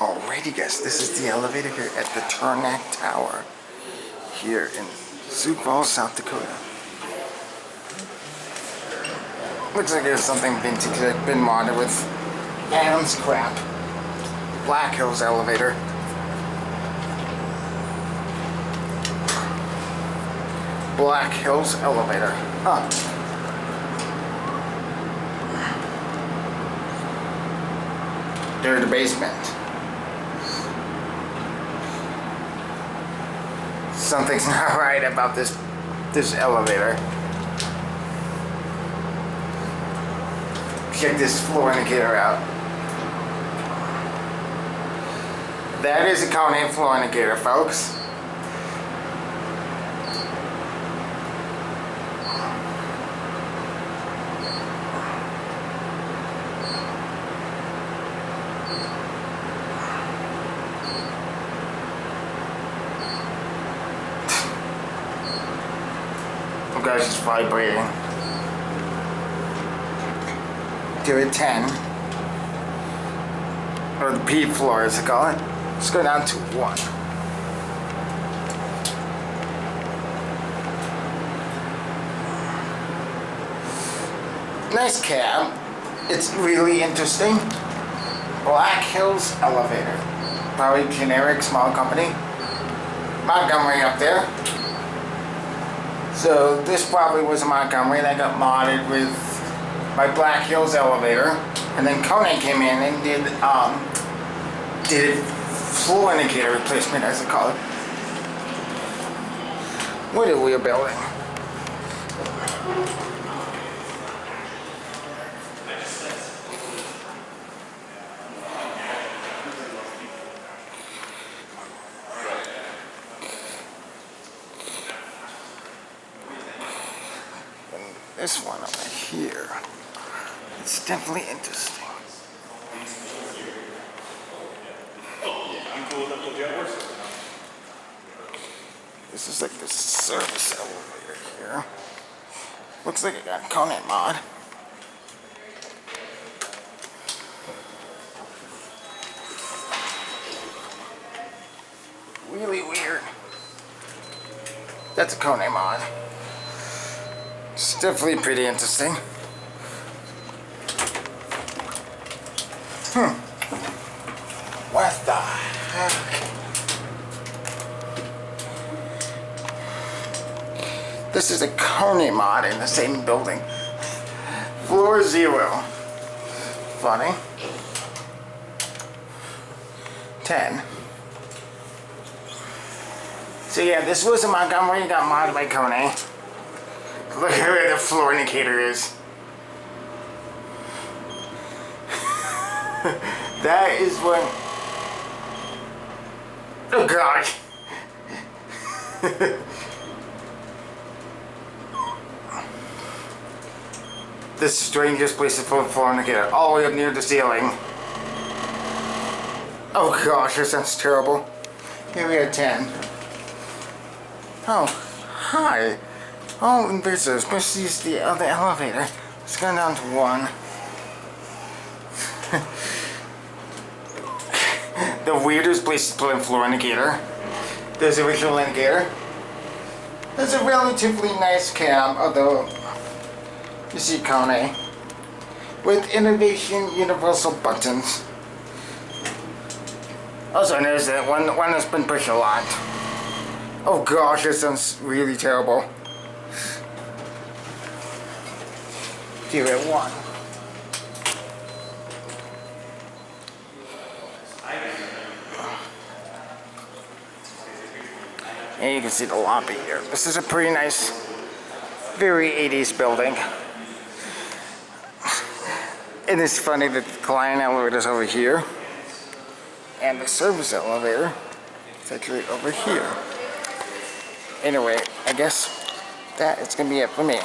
Alrighty guys, this is the elevator here at the TURNAC Tower here in Sioux Falls, South Dakota. Looks like there's something vintage that's been modded with Adam's crap. Black Hills elevator. Black Hills elevator. Huh. They're in the basement. Something's not right about this elevator. Check this floor indicator out. That is a KONE floor indicator, folks. Oh gosh, it's vibrating. To a 10. Or the P floor as they call it. Let's go down to 1. Nice cab. It's really interesting. Black Hills elevator. Probably generic small company. Montgomery up there. So this probably was a Montgomery that got modded with my Black Hills elevator, and then KONE came in and did floor indicator replacement, as they call it. What are we building? This one over here, it's definitely interesting. This is like the service elevator here. Looks like it got a KONE mod. Really weird. That's a KONE mod. It's definitely pretty interesting. What the heck? This is a KONE mod in the same building. Floor 0. Funny. 10. So yeah, this was a Montgomery, got modded by KONE. Look at where the floor indicator is. That is what... Oh gosh. The strangest place to put a floor indicator, all the way up near the ceiling. Oh gosh, that sounds terrible. Here we are 10. Oh, hi. Oh, and visitors, let's use the other elevator. Let's go down to 1. The weirdest place to put a floor indicator. There's a visual indicator. There's a relatively nice cab, although you see KONE with innovation universal buttons. Also, there's that one that's been pushed a lot. Oh gosh, that sounds really terrible. Here at 1. And you can see the lobby here. This is a pretty nice, very 80s building. And it's funny that the client elevator is over here. And the service elevator is actually over here. Anyway, I guess that is going to be it for me.